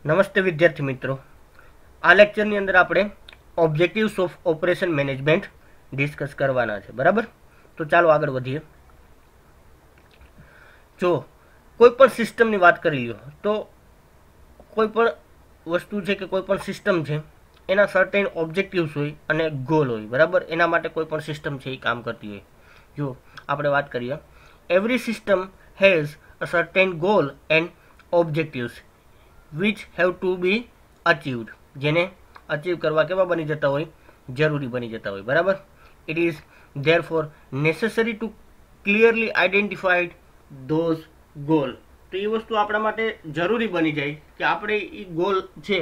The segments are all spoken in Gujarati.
નમસ્તે વિદ્યાર્થી મિત્રો, આ લેક્ચરની અંદર આપણે objectives of operation management discuss કરવાના છે. બરાબર, તો ચાલો આગળ વધીએ. જો કોઈ પણ સિસ્ટમની વાત કરી લો તો કોઈ પણ વસ્તુ છે કે કોઈ પણ સિસ્ટમ છે એના સર્ટેન ઓબ્જેક્ટિવ્સ હોય અને ગોલ હોય. બરાબર, એના માટે કોઈ પણ સિસ્ટમ છે એ કામ કરતી હોય. જો આપણે વાત કરીએ, every system has a certain goal and objectives which have to be achieved, જેને અચીવ કરવા કેવા બની જતા હોય, જરૂરી બની જતા હોય. બરાબર, it is therefore necessary to clearly identify those goal. તો એ વસ્તુ આપણા માટે જરૂરી બની જાય કે આપણે એ ગોલ છે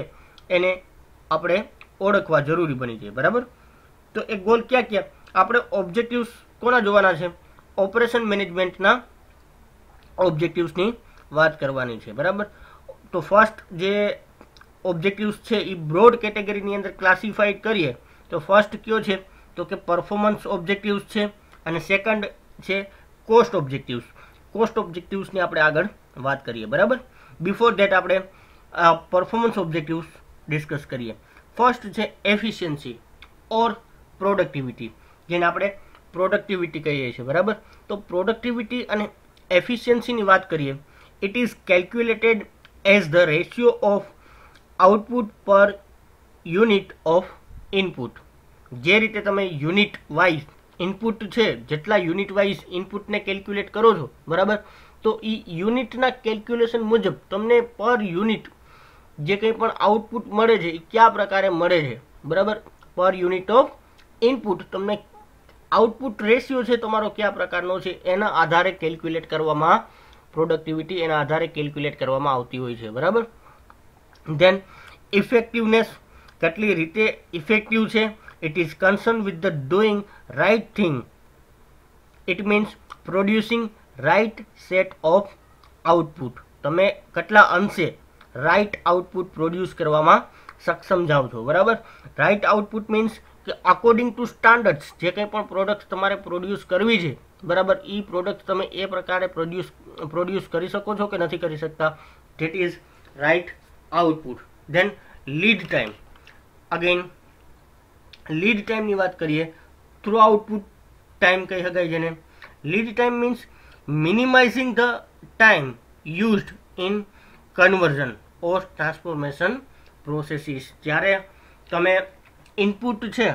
એને આપણે ઓળખવા જરૂરી બની જાય. બરાબર, તો એ ગોલ ક્યાં ક્યાં આપણે ઓબ્જેક્ટિવ્સ કોના જોવાના છે, ઓપરેશન મેનેજમેન્ટના ઓબ્જેક્ટિવ્સની વાત કરવાની છે. બરાબર, તો ફર્સ્ટ જે ઓબ્જેક્ટિવ્સ છે એ બ્રોડ કેટેગરીની અંદર ક્લાસિફાઈડ કરીએ તો ફર્સ્ટ કયો છે તો કે પરફોર્મન્સ ઓબ્જેક્ટિવ્સ છે અને સેકન્ડ છે કોસ્ટ ઓબ્જેક્ટિવ્સ. કોસ્ટ ઓબ્જેક્ટિવ્સની આપણે આગળ વાત કરીએ. બરાબર, બિફોર ધેટ આપણે પરફોર્મન્સ ઓબ્જેક્ટિવ્સ ડિસ્કસ કરીએ. ફર્સ્ટ છે એફિશિયન્સી ઓર પ્રોડક્ટિવિટી, જેને આપણે પ્રોડક્ટિવિટી કહીએ છીએ. બરાબર, તો પ્રોડક્ટિવિટી અને એફિશિયન્સીની વાત કરીએ, it is calculated as the ratio of output per unit of input. જે રીતે તમે યુનિટ વાઇઝ ઇનપુટ છે, જેટલા યુનિટ વાઇઝ ઇનપુટને કેલ્ક્યુલેટ કરો છો, બરાબર, તો એ યુનિટના કેલ્ક્યુલેશન મુજબ તમને પર યુનિટ જે કંઈ પણ આઉટપુટ મળે છે એ કયા પ્રકારે મળે છે. બરાબર, પર યુનિટ ઓફ ઇનપુટ તમને આઉટપુટ રેશિયો છે તમારો કયા પ્રકારનો છે એના આધારે કેલ્ક્યુલેટ કરવામાં, પ્રોડક્ટિવિટી એના આધારે કેલ્ક્યુલેટ કરવામાં આવતી હોય છે. બરાબર, ધેન ઇફેક્ટિવનેસ, કેટલી રીતે ઇફેક્ટિવ છે, it is concern with the doing right thing. It means producing right set of output. તમે કેટલા અંશે રાઇટ આઉટપુટ પ્રોડ્યુસ કરવામાં સક્ષમ જાઓ છો. બરાબર, રાઇટ આઉટપુટ મીન્સ કે અકોર્ડિંગ ટુ સ્ટાન્ડર્ડ્સ જે કંઈ પણ પ્રોડક્ટ તમારે પ્રોડ્યુસ કરવી છે, બરાબર, એ પ્રોડક્ટ તમે એ પ્રકારે પ્રોડ્યુસ કરી શકો છો કે નથી કરી શકતા, that is right output. Then lead time, again lead ટાઈમની વાત કરીએ, થ્રુ આઉટપુટ ટાઈમ કહી શકાય જેને. Lead time means minimizing the time used in conversion or transformation processes. જ્યારે તમે ઇનપુટ છે,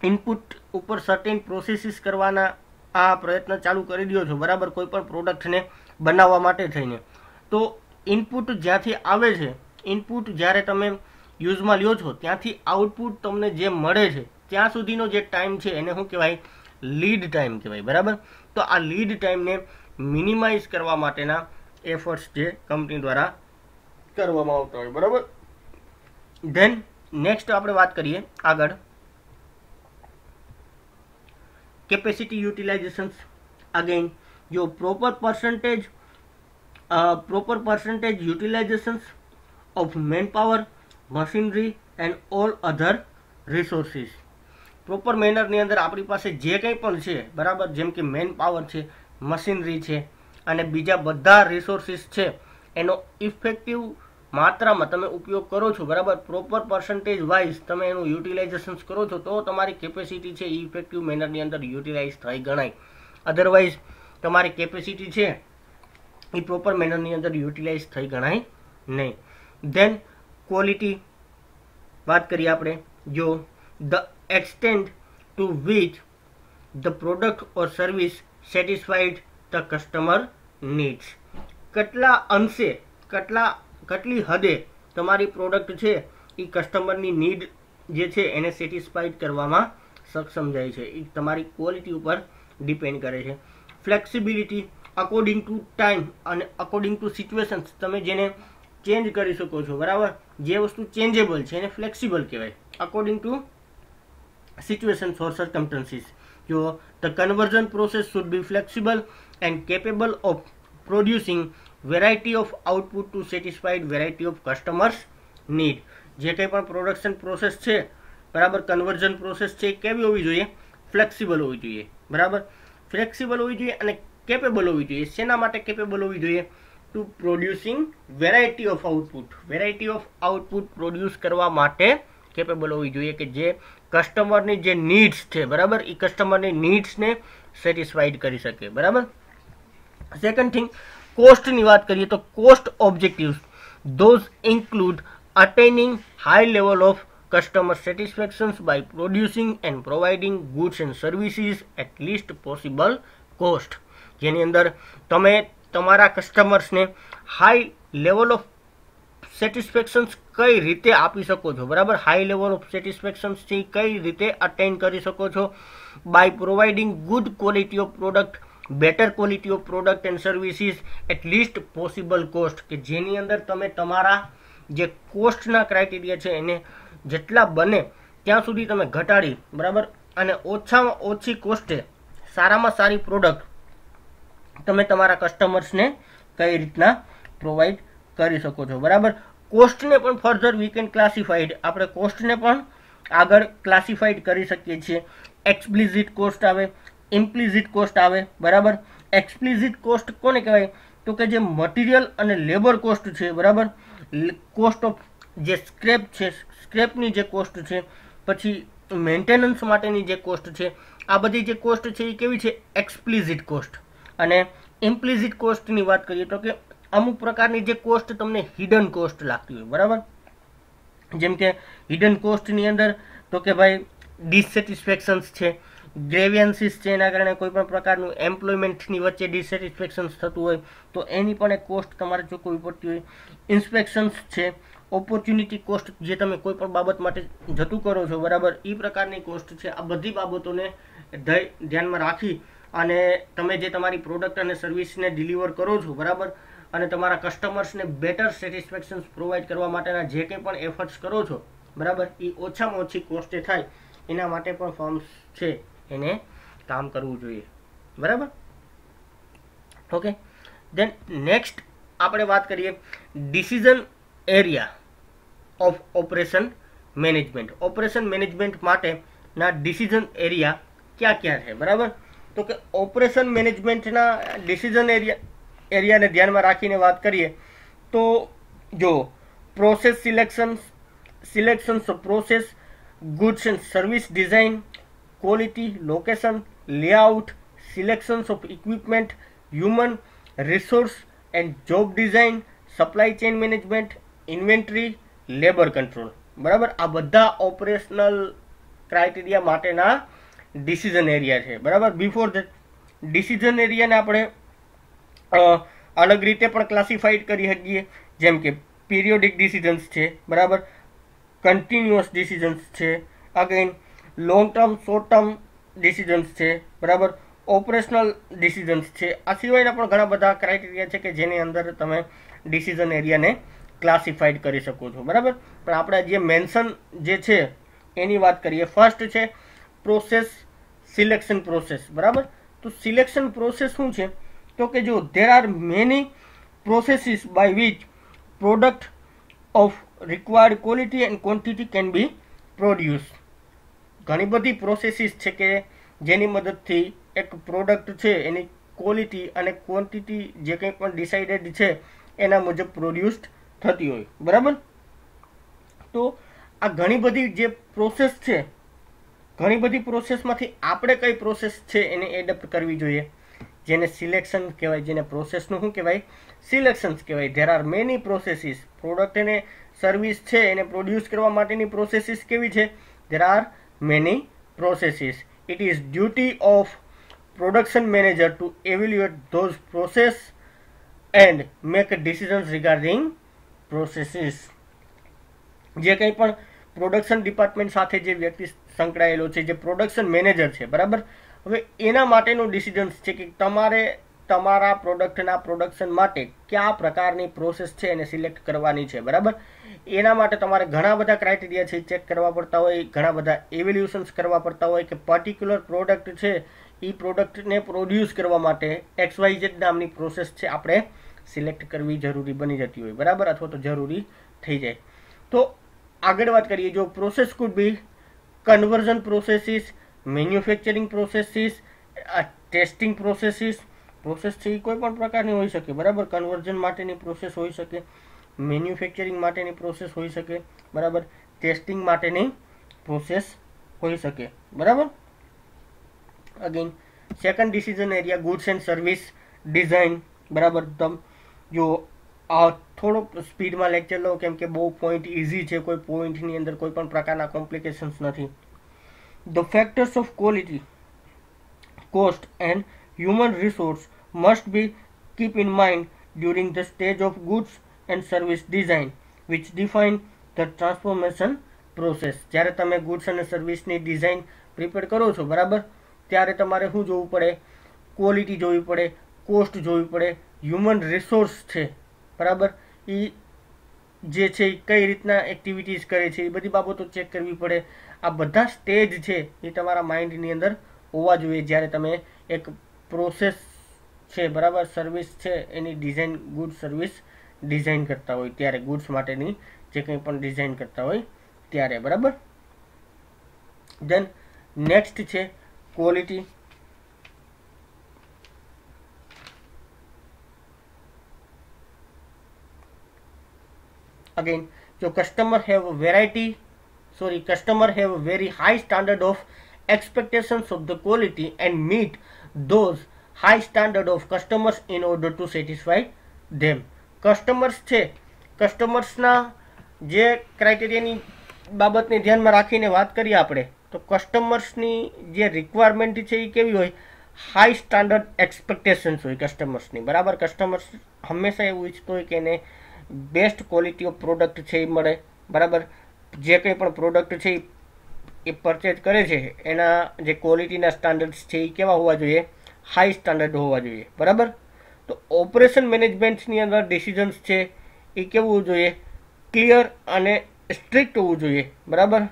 ઇનપુટ ઉપર સર્ટેન પ્રોસેસીસ કરવાના આ પ્રયત્ન ચાલુ કરી દો છો, બરાબર, કોઈ પણ પ્રોડક્ટને બનાવવા માટે થઈને, તો ઇનપુટ જ્યાંથી આવે છે, ઇનપુટ જ્યારે તમે યુઝમાં લ્યો છો ત્યાંથી આઉટપુટ તમને જે મળે છે ત્યાં સુધીનો જે ટાઈમ છે એને શું કહેવાય, લીડ ટાઈમ કહેવાય. બરાબર, તો આ લીડ ટાઈમને મિનિમાઇઝ કરવા માટેના એફર્ટ્સ જે કંપની દ્વારા કરવામાં આવતા હોય. બરાબર, ધેન નેક્સ્ટ આપણે વાત કરીએ આગળ, capacity utilizations. Again, your proper percentage utilizations of manpower, machinery and all other resources. Proper મેનરની અંદર આપણી પાસે જે કંઈ પણ છે, બરાબર, જેમ કે મેન પાવર છે, મશીનરી છે અને બીજા બધા રિસોર્સિસ છે, એનો ઇફેક્ટિવ માત્રામાં તમે ઉપયોગ કરો છો. બરાબર, પ્રોપર પર્સન્ટેજ વાઇઝ તમે એનું યુટિલાઇઝેશન કરો છો તો તમારી કેપેસિટી છે એ ઇફેક્ટિવ મેનરની અંદર યુટિલાઇઝ થઈ ગણાય. અધરવાઇઝ તમારી કેપેસિટી છે એ પ્રોપર મેનરની અંદર યુટિલાઇઝ થઈ ગણાય નહીં. ધેન ક્વોલિટી વાત કરીએ આપણે. જો the extent two which the product or service satisfied the customer needs. કેટલા અંશે, કેટલી હદે તમારી પ્રોડક્ટ છે એ કસ્ટમરની નીડ જે છે એને સેટિસ્ફાઈડ કરવામાં સક્ષમ જાય છે, એ તમારી ક્વોલિટી ઉપર ડિપેન્ડ કરે છે. ફ્લેક્સિબિલિટી, અકોર્ડિંગ ટુ ટાઈમ અને અકોર્ડિંગ ટુ સિચ્યુએશન્સ, તમે જેને ચેન્જ કરી શકો છો. બરાબર, જે વસ્તુ ચેન્જેબલ છે એને ફ્લેક્સિબલ કહેવાય, according to situations or circumstances. જો the conversion process should be flexible and capable of producing variety of output to satisfied variety of customers need. જે કંઈ પણ પ્રોડક્શન પ્રોસેસ છે, બરાબર, કન્વર્ઝન પ્રોસેસ છે, કેવી હોવી જોઈએ, ફ્લેક્સિબલ હોવી જોઈએ. બરાબર, ફ્લેક્સિબલ હોવી જોઈએ અને કેપેબલ હોવી જોઈએ. શેના માટે કેપેબલ હોવી જોઈએ, to producing variety of output. Variety of output produce કરવા માટે કેપેબલ હોવી જોઈએ કે જે કસ્ટમરની જે નીડ્સ છે, બરાબર, એ કસ્ટમરની નીડ્સને સેટિસ્ફાઈડ કરી શકે, બરાબર. સેકન્ડ થિંગ, કોસ્ટની વાત કરીએ તો cost objectives those include attaining high level of customer satisfaction by producing and providing goods and services at least possible cost. જેની અંદર તમે તમારા કસ્ટમર્સને હાઈ લેવલ ઓફ સેટિસ્ફેક્શન્સ કઈ રીતે આપી શકો છો, બરાબર. હાઈ લેવલ ઓફ સેટિસ્ફેક્શન્સથી કઈ રીતે અટેન કરી શકો છો by providing good quality of product, better quality of product and services at least possible cost, કે જેની અંદર તમે તમારા જે કોસ્ટના ક્રાઇટેરિયા છે એને જેટલા બને ત્યાં સુધી તમે ઘટાડી, બરાબર, અને ઓછામાં ઓછી કોસ્ટે સારામાં સારી પ્રોડક્ટ તમે તમારા કસ્ટમર્સને કઈ રીતના પ્રોવાઈડ કરી શકો છો, બરાબર. કોસ્ટને પણ ફર્ધર વી કેન ક્લાસિફાઈડ, આપણે કોસ્ટને પણ આગળ ક્લાસિફાઈડ કરી શકીએ છીએ. એક્સપ્લિસિટ કોસ્ટ આવે, ઇમ્પ્લિસિટ કોસ્ટ આવે, બરાબર. એક્સપ્લિસિટ કોસ્ટ કોને કહેવાય તો કે જે મટીરિયલ અને લેબર કોસ્ટ છે, બરાબર. કોસ્ટ ઓફ જે સ્ક્રેપ છે, સ્ક્રેપની જે કોસ્ટ છે, પછી મેન્ટેનન્સ માટેની જે કોસ્ટ છે, આ બધી જે કોસ્ટ છે એ કેવી છે, એક્સપ્લિસિટ કોસ્ટ. અને ઇમ્પ્લિસિટ કોસ્ટની વાત કરીએ તો કે અમુક પ્રકારની જે કોસ્ટ તમને હિડન કોસ્ટ લાગતી હોય, બરાબર. જેમ કે હિડન કોસ્ટની અંદર તો કે ભાઈ ડિસસેટિસ્ફેક્શન્સ છે, ગ્રેવિયન્સીસ છે, એના કારણે કોઈ પણ પ્રકારનું એમ્પ્લોયમેન્ટની વચ્ચે ડિસસેટિસ્ફેક્શન્સ થતું હોય તો એની પણ એક કોસ્ટ તમારે ચૂકવવી પડતી હોય. ઇન્સ્પેક્શન્સ છે, ઓપોર્ચ્યુનિટી કોસ્ટ, જે તમે કોઈ પણ બાબત માટે જતું કરો છો, બરાબર, એ પ્રકારની કોસ્ટ છે. આ બધી બાબતોને ધ્યાનમાં રાખી અને તમે જે તમારી પ્રોડક્ટ અને સર્વિસને ડિલિવર કરો છો, બરાબર, અને તમારા કસ્ટમર્સને બેટર સેટિસ્ફેક્શન પ્રોવાઈડ કરવા માટેના જે કંઈ પણ એફર્ટ્સ કરો છો, બરાબર, એ ઓછામાં ઓછી કોસ્ટે થાય એના માટે પણ ફર્મ્સ છે એને કામ કરવું જોઈએ, બરાબર. ઓકે, દેન નેક્સ્ટ આપણે વાત કરીએ decision area of operation management. Operation management માટેના ડિસિઝન એરિયા ક્યાં ક્યાં છે, બરાબર. તો કે ઓપરેશન મેનેજમેન્ટના ડિસિઝન એરિયાને ધ્યાનમાં રાખીને વાત કરીએ તો જો process selections of process, goods and service design, quality, location, layout, selections of equipment, human resource and job design, supply chain management, inventory, labour control, બરાબર. આ બધા ઓપરેશનલ ક્રાઇટેરિયા માટેના ડિસિઝન એરિયા છે, બરાબર. બિફોર ધેટ ડિસિઝન એરિયાને આપણે અલગ રીતે પણ ક્લાસિફાઈડ કરી શકીએ, જેમ કે પીરિયોડિક ડિસિઝન્સ છે, બરાબર, કન્ટિન્યુઅસ ડિસિઝન્સ છે, again long term, short term decisions છે, બરાબર, ઓપરેશનલ ડિસિઝન્સ છે. આ સિવાયના પણ ઘણા બધા ક્રાઇટેરિયા છે કે જેની અંદર તમે ડિસિઝન એરિયાને ક્લાસિફાઈડ કરી શકો છો, બરાબર. પણ આપણે જે મેન્શન જે છે એની વાત કરીએ. ફર્સ્ટ છે પ્રોસેસ સિલેક્શન પ્રોસેસ, બરાબર. તો સિલેક્શન પ્રોસેસ શું છે તો કે જો there are many processes by which product of required quality and quantity can be produce. ઘણી બધી પ્રોસેસીસ છે કે જેની મદદથી એક પ્રોડક્ટ છે એની ક્વોલિટી અને ક્વોન્ટિટી જે કંઈ પણ ડિસાઇડેડ છે એના મુજબ પ્રોડ્યુસ્ડ થતી હોય, બરાબર. તો આ ઘણી બધી જે પ્રોસેસ છે, ઘણી બધી પ્રોસેસમાંથી આપણે કઈ પ્રોસેસ છે એને એડપ્ટ કરવી જોઈએ, જેને સિલેક્શન કહેવાય, જેને પ્રોસેસનું શું કહેવાય, સિલેક્શન્સ કહેવાય. There are many processes. Product એને સર્વિસ છે એને પ્રોડ્યુસ કરવા માટેની પ્રોસેસીસ કેવી છે, there are many processes. It is duty of production manager to evaluate those process and make decisions regarding processes. જે કંઈ પણ પ્રોડક્શન ડિપાર્ટમેન્ટ સાથે જે વ્યક્તિ સંકળાયેલો છે, જે પ્રોડક્શન મેનેજર છે, બરાબર, હવે એના માટેનું ડિસિઝન્સ છે કે તમારે તમારા પ્રોડક્ટના પ્રોડક્શન માટે કયા પ્રકારની પ્રોસેસ છે એને સિલેક્ટ કરવાની છે, બરાબર. એના માટે તમારે ઘણા બધા ક્રાઇટેરિયા છે ચેક કરવા પડતા હોય, ઘણા બધા એવેલ્યુશન્સ કરવા પડતા હોય કે પર્ટિક્યુલર પ્રોડક્ટ છે એ પ્રોડક્ટને પ્રોડ્યુસ કરવા માટે XYZ નામની પ્રોસેસ છે આપણે સિલેક્ટ કરવી જરૂરી બની જતી હોય, બરાબર, અથવા તો જરૂરી થઈ જાય. તો આગળ વાત કરીએ. જો પ્રોસેસ કુડ બી conversion processes, manufacturing processes, testing processes, process છે એ કોઈ પણ પ્રકારની હોઈ શકે, બરાબર. કન્વર્ઝન માટેની પ્રોસેસ હોઈ શકે, મેન્યુફેક્ચરિંગ માટેની પ્રોસેસ હોઈ શકે, બરાબર. ટેસ્ટિંગ માટેની પ્રોસેસ હોઈ શકે, બરાબર. Again second decision area goods and service design, બરાબર. જો આ થોડોક સ્પીડમાં લેક્ચર લો, કેમ કે બહુ પોઈન્ટ ઇઝી છે, કોઈ પોઈન્ટની અંદર કોઈ પણ પ્રકારના કોમ્પ્લિકેશન્સ નથી. The factors of quality, cost and human resource must be keep in mind during the stage of goods and service design which define the transformation process. જ્યારે તમે ગુડ્સ અને સર્વિસની ડિઝાઇન પ્રિપેર કરો છો, બરાબર, ત્યારે તમારે શું જોવું પડે? ક્વોલિટી જોવી પડે, કોસ્ટ જોવી પડે, હ્યુમન રિસોર્સ છે, બરાબર, એ જે છે એ કઈ રીતના એક્ટિવિટીઝ કરે છે, એ બધી બાબતો ચેક કરવી પડે. આ બધા સ્ટેજ છે એ તમારા માઇન્ડની અંદર હોવા જોઈએ જ્યારે તમે એક પ્રોસેસ છે, બરાબર, સર્વિસ છે એની ડિઝાઇન, ગુડ સર્વિસ ડિઝાઇન કરતા હોય ત્યારે, ગુડ્સ માટેની જે કંઈ પણ ડિઝાઇન કરતા હોય ત્યારે, બરાબર. દેન નેક્સ્ટ છે quality. Again, so customer have very high standard of expectations of the quality and meet those high standard of customers in order to satisfy them. Customers છે, કસ્ટમર્સના જે ક્રાઇટેરિયાની બાબતને ધ્યાનમાં રાખીને વાત કરીએ આપણે, તો કસ્ટમર્સની જે રિક્વાયરમેન્ટ છે એ કેવી હોય? હાઈ સ્ટાન્ડર્ડ એક્સપેક્ટેશન્સ હોય કસ્ટમર્સની, બરાબર. કસ્ટમર્સ હંમેશા એવું ઈચ્છતો હોય કે એને બેસ્ટ ક્વોલિટી ઓફ પ્રોડક્ટ છે એ મળે, બરાબર. જે કંઈ પણ પ્રોડક્ટ છે એ પરચેજ કરે છે એના જે ક્વોલિટીના સ્ટાન્ડર્ડ્સ છે એ કેવા હોવા જોઈએ? હાઈ સ્ટાન્ડર્ડ હોવા જોઈએ, બરાબર. તો ઓપરેશન મેનેજમેન્ટની અંદર ડિસિઝન્સ છે એ કેવું હોવું જોઈએ? ક્લિયર અને સ્ટ્રિક્ટ હોવું જોઈએ, બરાબર.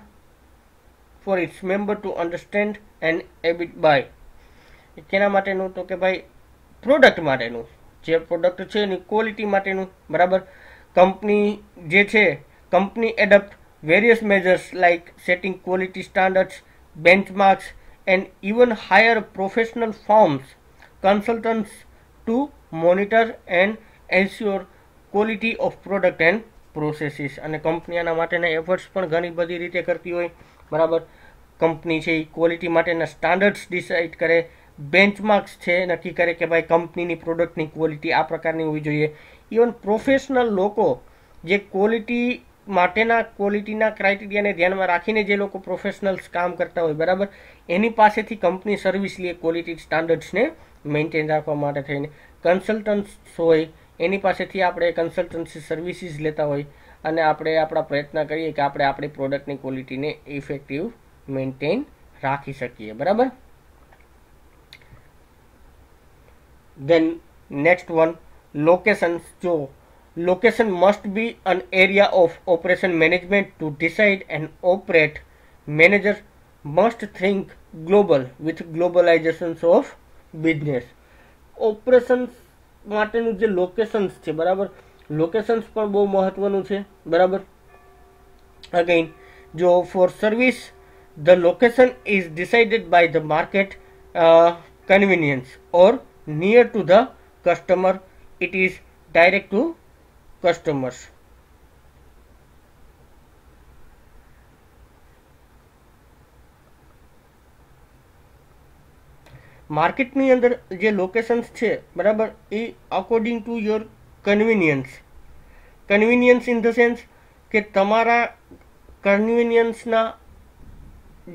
For its member to understand and abide by. કેના માટેનું? તો કે ભાઈ પ્રોડક્ટ માટેનું, જે પ્રોડક્ટ છે એની ક્વોલિટી માટેનું, બરાબર. કંપની જે છે, company adapt various measures like setting quality standards, benchmarks and even hire professional firms consultants to monitor and ensure quality of product and processes. અને કંપની આના માટેના એફર્ટ્સ પણ ઘણી બધી રીતે કરતી હોય, બરાબર. કંપની છે એ ક્વોલિટી માટેના સ્ટાન્ડર્ડ્સ ડિસાઇડ કરે, બેન્ચમાર્ક્સ છે નક્કી કરે કે ભાઈ કંપનીની પ્રોડક્ટની ક્વોલિટી આ પ્રકારની હોવી જોઈએ. ઇવન પ્રોફેશનલ લોકો જે ક્વોલિટી માટેના ક્વોલિટીના ક્રાઇટેરિયાને ધ્યાનમાં રાખીને જે લોકો પ્રોફેશનલ્સ કામ કરતા હોય, બરાબર, એની પાસેથી કંપની સર્વિસ લે ક્વોલિટી સ્ટાન્ડર્ડ્સને મેન્ટેન રાખવા માટે થઈને. કન્સલ્ટન્ટ્સ હોય એની પાસેથી આપણે કન્સલ્ટન્સી સર્વિસીસ લેતા હોય અને આપણે આપણા પ્રયત્ન કરીએ કે આપણે આપણી પ્રોડક્ટની ક્વોલિટીને ઇફેક્ટિવ મેન્ટેન રાખી શકીએ, બરાબર. દેન નેક્સ્ટ વન, લોકેશન્સ. જો location must be an area of operation management to decide and operate. Manager must think global with globalizations of business. Operations માટેનું જે લોકેશન્સ છે, બરાબર, લોકેશન્સ પણ બહુ મહત્વનું છે, બરાબર. અગેન, જો for service the location is decided by the market convenience or near to the customer, it is direct to customers. માર્કેટની અંદર જે લોકેશન્સ છે, બરાબર, એ according to your convenience. Convenience in the sense કે તમારા કન્વીનિયન્સના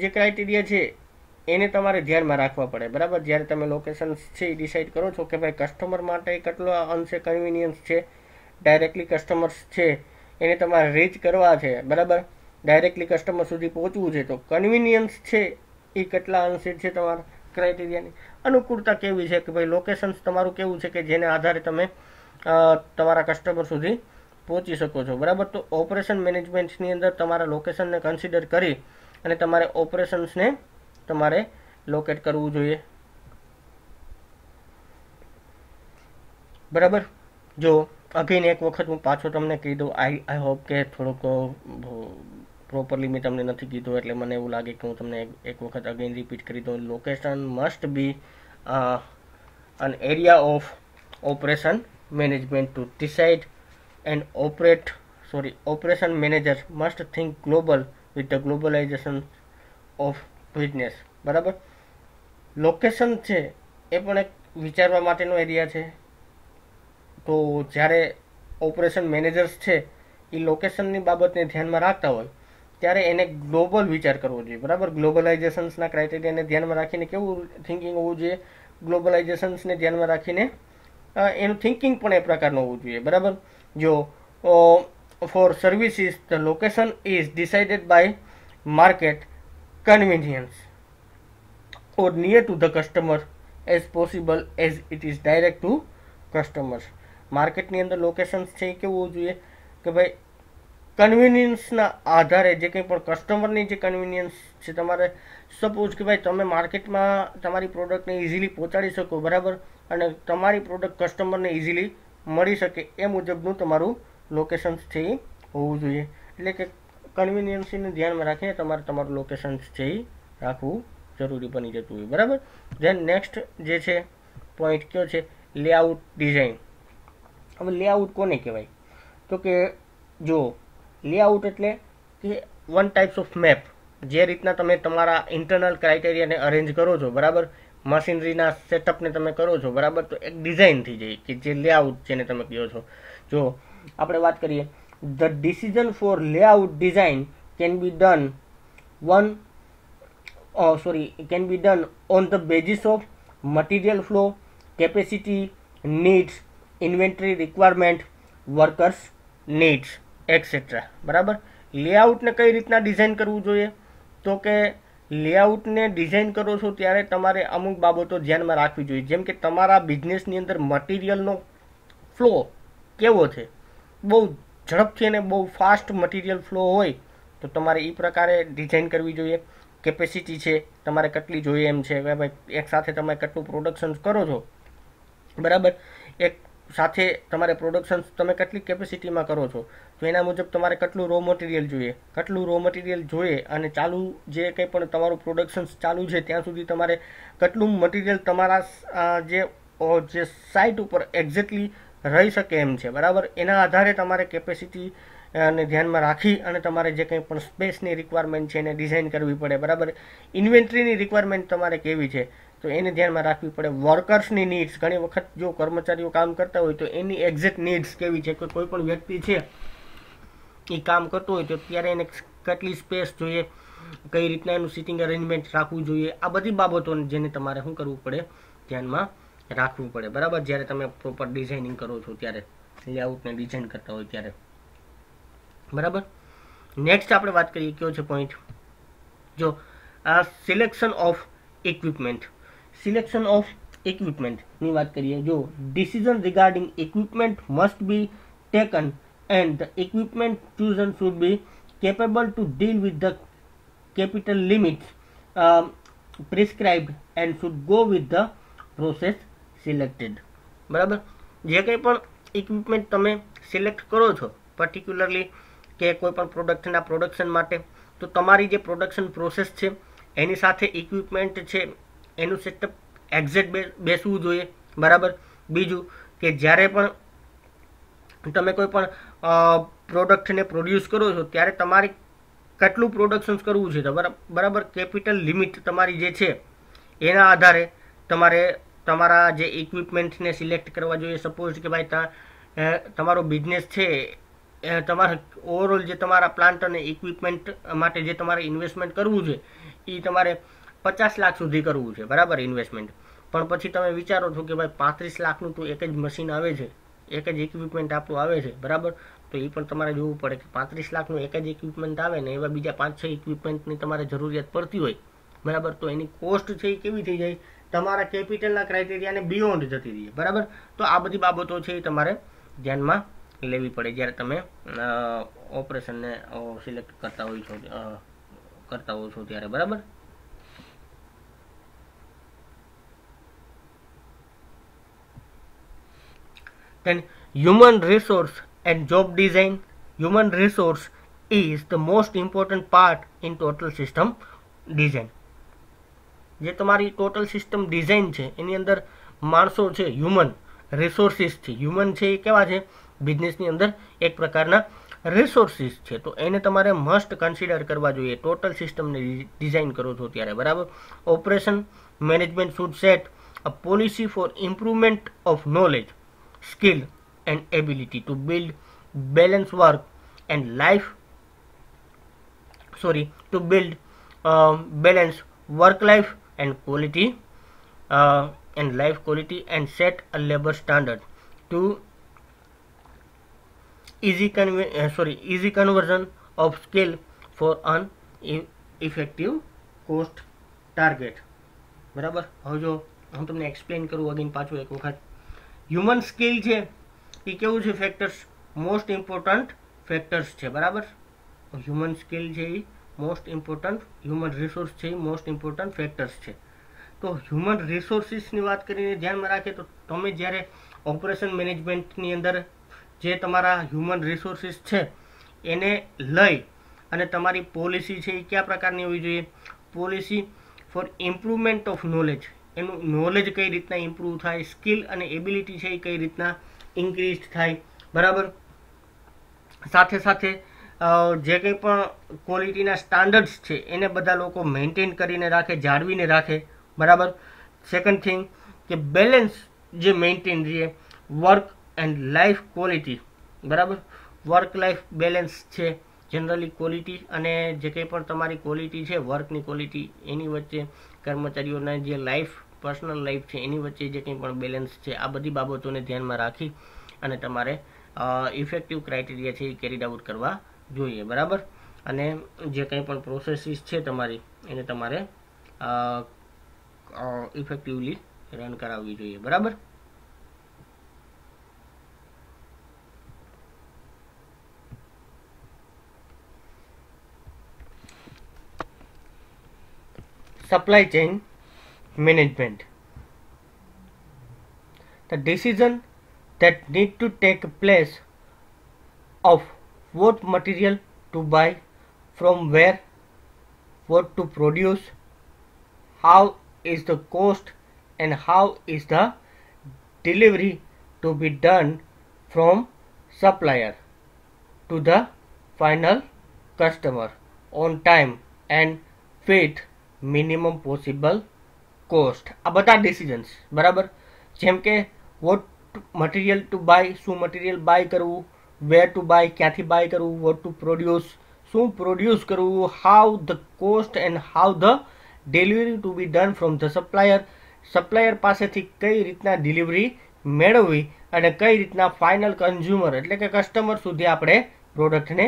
જે ક્રાઇટેરિયા છે એને તમારે ધ્યાનમાં રાખવા પડે, બરાબર. જ્યારે તમે લોકેશન્સ છે એ ડિસાઇડ કરો છો કે ભાઈ કસ્ટમર માટે કેટલો અંશે કન્વીનિયન્સ છે, ડાયરેક્ટલી કસ્ટમર્સ છે એને તમારે રીચ કરવા છે, બરાબર, ડાયરેક્ટલી કસ્ટમર સુધી પહોંચવું છે, તો કન્વીનિયન્સ છે એ કેટલા અંશે છે, તમારા ક્રાઇટેરિયાની અનુકૂળતા કેવી છે કે ભાઈ લોકેશન્સ તમારું કેવું છે કે જેને આધારે તમે તમારા કસ્ટમર સુધી પહોંચી શકો છો, બરાબર. તો ઓપરેશન મેનેજમેન્ટની અંદર તમારા લોકેશનને કન્સિડર કરી અને તમારે ઓપરેશન્સને તમારે લોકેટ કરવું જોઈએ, બરાબર. જો અગેન એક વખત હું પાછો તમને કહી દઉં, આઈ હોપ કે થોડુંક પ્રોપરલી મેં તમને નથી કીધું એટલે મને એવું લાગે કે હું તમને એક વખત અગેન રિપીટ કરી દઉં. Location must be an area of operation management to decide and operation manager must think global with the globalization of business. બરાબર, લોકેશન છે એ પણ એક વિચારવા માટેનો એરિયા છે. તો જ્યારે ઓપરેશન મેનેજર્સ છે એ લોકેશનની બાબતને ધ્યાનમાં રાખતા હોય ત્યારે એને ગ્લોબલ વિચાર કરવો જોઈએ. બરાબર, ગ્લોબલાઇઝેશન્સના ક્રાઇટેરિયાને ધ્યાનમાં રાખીને કેવું થિંકિંગ હોવું જોઈએ, ગ્લોબલાઇઝેશન્સને ધ્યાનમાં રાખીને એનું થિંકિંગ પણ એ પ્રકારનું હોવું જોઈએ. બરાબર, જો for services the location is decided by market convenience or near to the customer as possible as it is direct to customers. માર્કેટની અંદર લોકેશન્સ છે એ કેવું હોવું જોઈએ કે ભાઈ કન્વીનિયન્સના આધારે જે કંઈ પણ કસ્ટમરની જે કન્વીનિયન્સ છે, તમારે સપોઝ કે ભાઈ તમે માર્કેટમાં તમારી પ્રોડક્ટને ઇઝીલી પહોંચાડી શકો. બરાબર, અને તમારી પ્રોડક્ટ કસ્ટમરને ઇઝીલી મળી શકે એ મુજબનું તમારું લોકેશન્સ છે એ હોવું જોઈએ. એટલે કે કન્વીનિયન્સને ધ્યાનમાં રાખીને તમારે તમારું લોકેશન્સ છે એ રાખવું જરૂરી બની જતું હોય. બરાબર, ધેન નેક્સ્ટ જે છે પોઈન્ટ કયો છે, લેઆઉટ ડિઝાઇન. હવે લેઆઉટ કોને કહેવાય તો કે જો લેઆઉટ એટલે કે વન ટાઈપ્સ ઓફ મેપ. જે રીતના તમે તમારા ઇન્ટરનલ ક્રાઇટેરિયાને અરેન્જ કરો છો, બરાબર, મશીનરીના સેટઅપને તમે કરો છો, બરાબર, તો એક ડિઝાઇન થઈ જાય કે જે લેઆઉટ જેને તમે કહો છો. જો આપણે વાત કરીએ, the decision for layout design can be done on the basis of material flow, capacity, needs, inventory requirement, workers needs, etc. બરાબર, લેઆઉટને કઈ રીતના ડિઝાઇન કરવું જોઈએ તો કે લેઆઉટને ડિઝાઇન કરો છો ત્યારે તમારે અમુક બાબતો ધ્યાનમાં રાખવી જોઈએ. જેમ કે તમારા બિઝનેસની અંદર મટીરિયલનો ફ્લો કેવો છે, બહુ ઝડપથી અને બહુ ફાસ્ટ મટીરિયલ ફ્લો હોય તો તમારે એ પ્રકારે ડિઝાઇન કરવી જોઈએ. કેપેસિટી છે તમારે કેટલી જોઈએ એમ છે, ભાઈ એક સાથે તમે કેટલું પ્રોડક્શન કરો છો, બરાબર, એક સાથે તમારે પ્રોડક્શન તમે કેટલી કેપેસિટીમાં કરો છો તો એના મુજબ તમારે કેટલું રો મટીરિયલ જોઈએ અને ચાલુ જે કંઈ પણ તમારું પ્રોડક્શન ચાલુ છે ત્યાં સુધી તમારે કેટલું મટીરિયલ તમારા જે સાઇટ ઉપર એક્ઝેક્ટલી રહી શકે એમ છે. બરાબર, એના આધારે તમારે કેપેસિટી ને ધ્યાનમાં રાખી અને તમારે જે કંઈ પણ સ્પેસની રિક્વાયરમેન્ટ છે એને ડિઝાઇન કરવી પડે. બરાબર, ઇન્વેન્ટરીની રિક્વાયરમેન્ટ તમારે કેવી છે તો એને ધ્યાનમાં રાખવી પડે. વર્કર્સની નીડ્સ, ઘણી વખત જો કર્મચારીઓ કામ કરતા હોય તો એની એક્ઝેક્ટ નીડ્સ કેવી છે, કોઈ પણ વ્યક્તિ છે એ કામ કરતો હોય તો ત્યારે એને કેટલી સ્પેસ જોઈએ, કઈ રીતના એનું સિટિંગ અરેન્જમેન્ટ રાખવું જોઈએ, આ બધી બાબતોને જેને તમારે શું કરવું પડે, ધ્યાનમાં રાખવું પડે. બરાબર, જ્યારે તમે પ્રોપર ડિઝાઇનિંગ કરો છો ત્યારે, લેઆઉટને ડિઝાઇન કરતા હોય ત્યારે. બરાબર, નેક્સ્ટ આપણે વાત કરીએ કયો છે પોઈન્ટ, જો આ સિલેક્શન ઓફ ઇક્વિપમેન્ટની વાત કરીએ. જો decision regarding equipment must be taken and the equipment chosen should be capable to deal with the capital limits prescribed and should go with the process selected. બરાબર, જે કંઈ પણ ઇક્વિપમેન્ટ તમે સિલેક્ટ કરો છો પર્ટિક્યુલરલી કે કોઈ પણ પ્રોડક્ટના પ્રોડક્શન માટે, તો તમારી જે પ્રોડક્શન પ્રોસેસ છે એની સાથે ઇક્વિપમેન્ટ છે એનું સેટઅપ એક્ઝેક્ટ બેસવું જોઈએ. બરાબર, બીજું કે જ્યારે પણ તમે કોઈ પણ પ્રોડક્ટને પ્રોડ્યુસ કરો છો ત્યારે તમારે કેટલું પ્રોડક્શન કરવું છે, બરાબર, કેપિટલ લિમિટ તમારી જે છે એના આધારે તમારે તમારા જે ઇક્વિપમેન્ટને સિલેક્ટ કરવા જોઈએ. સપોઝ કે ભાઈ તમારો બિઝનેસ છે, તમારે ઓવરઓલ જે તમારા પ્લાન્ટ અને ઇક્વિપમેન્ટ માટે જે તમારે ઇન્વેસ્ટમેન્ટ કરવું છે એ તમારે 50 લાખ સુધી કરવું છે. બરાબર, ઇન્વેસ્ટમેન્ટ, પણ પછી તમે વિચારો છો કે ભાઈ 35 લાખનું તો એક જ મશીન આવે છે, એક જ ઇક્વિપમેન્ટ આપણું આવે છે. બરાબર, તો એ પણ તમારે જોવું પડે કે 35 લાખનું એક જ ઇક્વિપમેન્ટ આવે ને એવા બીજા 5-6 ઇક્વિપમેન્ટની તમારે જરૂરિયાત પડતી હોય. બરાબર, તો એની કોસ્ટ છે એ કેવી થઈ જાય, તમારા કેપિટલના ક્રાઇટેરિયાને બિયોન્ડ જતી રહી. બરાબર, તો આ બધી બાબતો છે એ તમારે ધ્યાનમાં લેવી પડે જ્યારે તમે ઓપરેશનને સિલેક્ટ કરતા હો છો ત્યારે. બરાબર, then human resource and job design. Human resource is the most important part in total system design. જે તમારી ટોટલ સિસ્ટમ ડિઝાઇન છે એની અંદર માણસો છે, હ્યુમન રિસોર્સિસ છે, હ્યુમન છે એ કેવા છે, બિઝનેસની અંદર એક પ્રકારના રિસોર્સિસ છે. તો એને તમારે મસ્ટ કન્સિડર કરવા જોઈએ ટોટલ સિસ્ટમને ડિઝાઇન કરો છો ત્યારે, બરાબર. Operation management should set a policy for improvement of knowledge, skill and ability to build balance work and life to build balance work life and quality and life quality, and set a labor standard to easy conversion of skill for an effective cost target. બરાબર. હવે જો હું તમને એક્સપ્લેન કરું અગેન પાછું એક વખત, હ્યુમન સ્કિલ છે એ કેવું છે, ફેક્ટર્સ મોસ્ટ ઇમ્પોર્ટન્ટ ફેક્ટર્સ છે, બરાબર. હ્યુમન સ્કિલ છે એ મોસ્ટ ઇમ્પોર્ટન્ટ, હ્યુમન રિસોર્સ છે એ મોસ્ટ ઇમ્પોર્ટન્ટ ફેક્ટર્સ છે. તો હ્યુમન રિસોર્સિસની વાત કરીને ધ્યાનમાં રાખીએ તો તમે જ્યારે ઓપરેશન મેનેજમેન્ટની અંદર જે તમારા હ્યુમન રિસોર્સિસ છે એને લઈ અને તમારી પોલિસી છે એ કયા પ્રકારની હોવી જોઈએ, policy for improvement of knowledge, એનું નોલેજ કઈ રીતના ઇમ્પ્રૂવ થાય, સ્કિલ અને એબિલિટી છે એ કઈ રીતના ઇન્ક્રીઝ થાય, બરાબર. સાથે સાથે જે કંઈ પણ ક્વોલિટીના સ્ટાન્ડર્ડ્સ છે એને બધા લોકો મેન્ટેન કરીને રાખે, જાળવીને રાખે, બરાબર. સેકન્ડ થિંગ કે બેલેન્સ જે મેન્ટેન રહે, વર્ક એન્ડ લાઈફ ક્વોલિટી, બરાબર. વર્ક લાઈફ બેલેન્સ છે જનરલી ક્વોલિટી અને જે કંઈ પણ તમારી ક્વોલિટી છે વર્કની ક્વોલિટી એની વચ્ચે, કર્મચારીઓના જે લાઈફ પર્સનલ લાઈફ છે એની વચ્ચે જે કંઈ પણ બેલેન્સ છે, આ બધી બાબતોને ધ્યાનમાં રાખી અને તમારે ઇફેક્ટિવ ક્રાઇટેરિયા છે એ કેરીડ આઉટ કરવા જોઈએ, બરાબર. અને જે કંઈ પણ પ્રોસેસીસ છે તમારી એને તમારે ઇફેક્ટિવલી રન કરાવવી જોઈએ, બરાબર. Supply chain management. The decision that need to take place of what material to buy, from where, what to produce, how is the cost, and how is the delivery to be done from supplier to the final customer on time and with minimum possible cost. આ બધા ડિસિઝન્સ, બરાબર. જેમ કે વોટ મટીરિયલ ટુ બાય, શું મટીરિયલ બાય કરવું, વેર ટુ બાય, ક્યાંથી બાય કરવું, વોટ ટુ પ્રોડ્યુસ, શું પ્રોડ્યુસ કરવું, how the cost and how the delivery to be done from the supplier, supplier પાસેથી કઈ રીતના ડિલિવરી મેળવવી અને કઈ રીતના ફાઇનલ કન્ઝ્યુમર એટલે કે કસ્ટમર સુધી આપણે પ્રોડક્ટને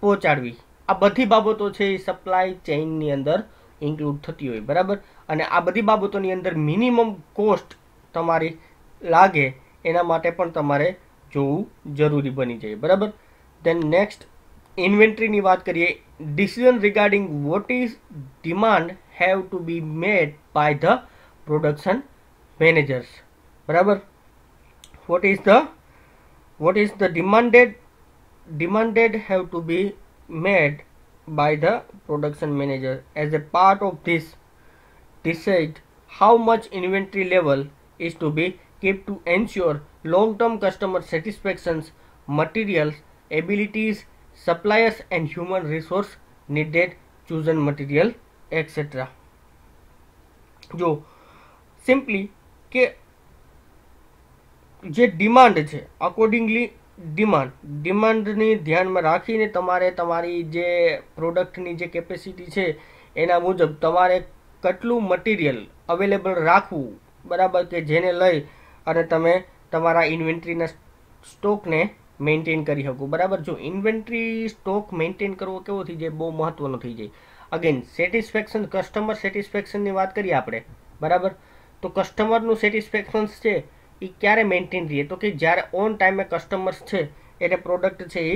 પહોંચાડવી. આ બધી બાબતો છે એ સપ્લાય ચેઇનની અંદર ઇન્ક્લુડ થતી હોય, બરાબર. અને આ બધી બાબતોની અંદર મિનિમમ કોસ્ટ તમારી લાગે એના માટે પણ તમારે જોવું જરૂરી બની જાય, બરાબર. દેન નેક્સ્ટ ઇન્વેન્ટરીની વાત કરીએ. Decision regarding what is demand have to be made by the production managers, બરાબર. what is the demanded have to be made by the production manager. As a part of this, decide how much inventory level is to be kept to ensure long-term customer satisfactions, materials, abilities, suppliers and human resource needed, chosen material, etc. જો સિમ્પલી કે જે ડિમાન્ડ છે અકોર્ડિંગલી ડિમાન્ડની ધ્યાનમાં રાખીને તમારે તમારી જે પ્રોડક્ટની જે કેપેસિટી છે એના મુજબ તમારે કેટલું મટીરિયલ અવેલેબલ રાખવું, બરાબર, કે જેને લઈ અને તમે તમારા ઇન્વેન્ટરીના સ્ટોકને મેન્ટેન કરી શકો, બરાબર. જો ઇન્વેન્ટરી સ્ટોક મેન્ટેન કરવો કેવો થઈ જાય, બહુ મહત્વનો થઈ જાય. અગેન સેટિસ્ફેક્શન, કસ્ટમર સેટિસ્ફેક્શનની વાત કરીએ આપણે, બરાબર. તો કસ્ટમરનું સેટિસ્ફેક્શન છે એ ક્યારે મેન્ટેન રહીએ તો કે જ્યારે ઓન ટાઈમે કસ્ટમર્સ છે એને પ્રોડક્ટ છે એ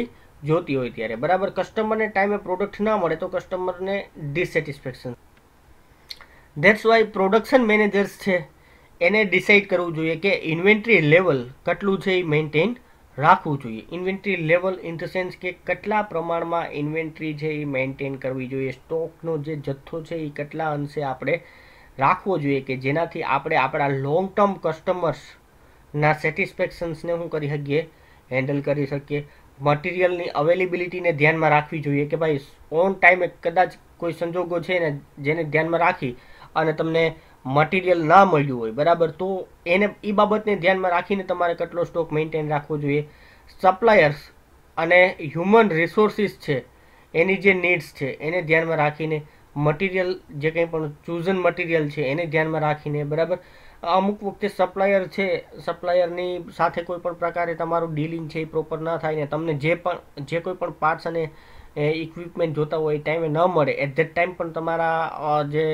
જોતી હોય ત્યારે, બરાબર. કસ્ટમરને ટાઈમે પ્રોડક્ટ ના મળે તો કસ્ટમરને ડિસેટિસ્ફેક્શન. ધેટ્સ વાય પ્રોડક્શન મેનેજર્સ છે એને ડિસાઇડ કરવું જોઈએ કે ઇન્વેન્ટરી લેવલ કેટલું છે એ મેન્ટેન રાખવું જોઈએ. Inventory level in the sense કે કેટલા પ્રમાણમાં ઇન્વેન્ટરી છે એ મેન્ટેન કરવી જોઈએ, સ્ટોકનો જે જથ્થો છે એ કેટલા અંશે આપણે રાખવો જોઈએ કે જેનાથી આપણે આપણા લોંગ ટર્મ કસ્ટમર્સના સેટિસ્ફેક્શન્સને શું કરી શકીએ, હેન્ડલ કરી શકીએ. મટીરિયલની અવેલેબિલિટીને ધ્યાનમાં રાખવી જોઈએ કે ભાઈ ઓન ટાઈમે કદાચ કોઈ સંજોગો છે ને જેને ધ્યાનમાં રાખી અને તમને મટીરિયલ ના મળ્યું હોય, બરાબર, તો એને એ બાબતને ધ્યાનમાં રાખીને તમારે કેટલો સ્ટોક મેન્ટેન રાખવો જોઈએ. સપ્લાયર્સ અને હ્યુમન રિસોર્સિસ છે એની જે નીડ્સ છે એને ધ્યાનમાં રાખીને મટીરિયલ જે કંઈ પણ ચૂઝન મટીરિયલ છે એને ધ્યાનમાં રાખીને, બરાબર. અમુક વખતે સપ્લાયર છે, સપ્લાયરની સાથે કોઈ પણ પ્રકારે તમારું ડીલિંગ છે એ પ્રોપર ના થાય ને તમને જે કોઈ પણ પાર્ટ્સ અને ઇક્વિપમેન્ટ જોતા હોય એ ટાઈમે ન મળે, એટ ધેટ ટાઈમ પણ તમારા જે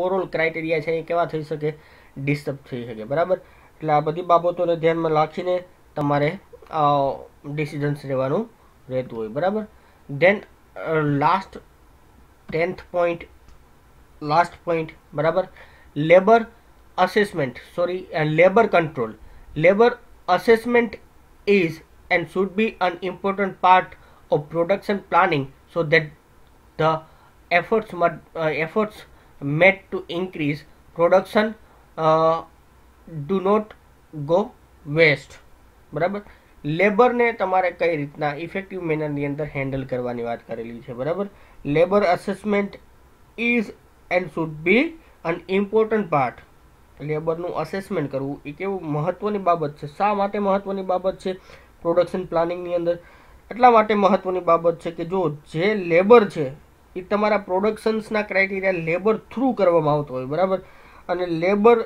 ઓવરઓલ ક્રાઇટેરિયા છે એ કેવા થઈ શકે, ડિસ્ટર્બ થઈ શકે, બરાબર. એટલે આ બધી બાબતોને ધ્યાનમાં રાખીને તમારે ડિસિઝન્સ લેવાનું રહેતું હોય, બરાબર. ધેન લાસ્ટ 10th પોઈન્ટ, બરાબર, labour control. Labor assessment is and should be an important part of production planning so that the efforts made to increase production do not go waste. બરાબર. લેબરને તમારે કઈ રીતના ઇફેક્ટિવ મેનરની અંદર હેન્ડલ કરવાની વાત કરેલી છે, બરાબર. Labour assessment is and should be an important part. લેબરનું અસેસમેન્ટ કરવું એ કેવું મહત્વની બાબત છે. શા માટે મહત્વની બાબત છે પ્રોડક્શન પ્લાનિંગની અંદર? એટલા માટે મહત્વની બાબત છે કે જો જે લેબર છે એ તમારા પ્રોડક્શન્સના ક્રાઇટેરિયા લેબર થ્રુ કરવામાં આવતો હોય, બરાબર. અને લેબર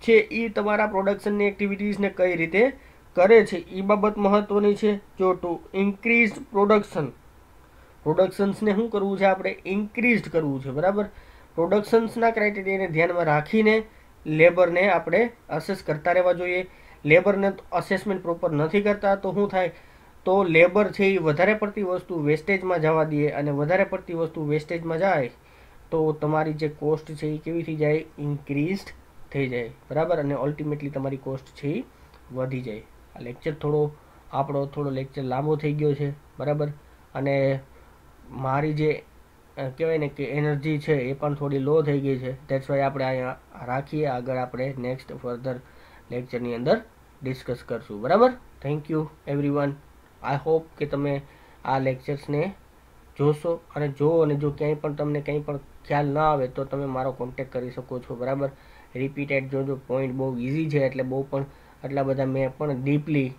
છે એ તમારા પ્રોડક્શનની એક્ટિવિટીઝને કઈ રીતે કરે છે એ બાબત મહત્વની છે. જો ટુ ઇન્ક્રીઝ પ્રોડક્શન્સને શું કરવું છે, આપણે ઇન્ક્રીઝ કરવું છે, બરાબર. પ્રોડક્શન્સના ક્રાઇટેરિયાને ધ્યાનમાં રાખીને લેબરને આપણે અસેસ કરતા રહેવા જોઈએ. લેબરને અસેસમેન્ટ પ્રોપર નથી કરતા તો શું થાય, તો લેબર છે એ વધારે પડતી વસ્તુ વેસ્ટેજમાં જવા દે અને વધારે પડતી વસ્તુ વેસ્ટેજમાં જાય તો તમારી જે કોસ્ટ છે એ કેવી થઈ જાય, ઇન્ક્રીઝ થઈ જાય, બરાબર. અને અલ્ટિમેટલી તમારી કોસ્ટ છે એ વધી જાય. આ લેક્ચર આપણો લેક્ચર લાંબો થઈ ગયો છે, બરાબર. અને મારી જે કહેવાય ને કે એનર્જી છે એ પણ થોડી લો થઈ ગઈ છે. ધેટ્સ વાય આપણે અહીંયા રાખીએ. આગળ આપણે નેક્સ્ટ ફર્ધર લેક્ચરની અંદર ડિસ્કસ કરશું, બરાબર. Thank you everyone. I hope કે તમે આ લેક્ચર્સને જોશો અને જો ક્યાંય પણ તમને કંઈ પણ ખ્યાલ ના આવે તો તમે મારો કોન્ટેક્ટ કરી શકો છો, બરાબર. રિપીટેડ જો પોઈન્ટ બહુ ઇઝી છે એટલે બહુ પણ એટલા બધા મેં પણ ડીપલી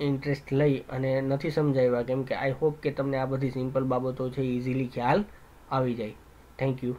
ઇન્ટરેસ્ટ લઈ અને નથી સમજાવ્યા, કેમ કે આઈ હોપ કે તમને આ બધી સિમ્પલ બાબતો છે ઇઝીલી ખ્યાલ આવી જાય. Thank you.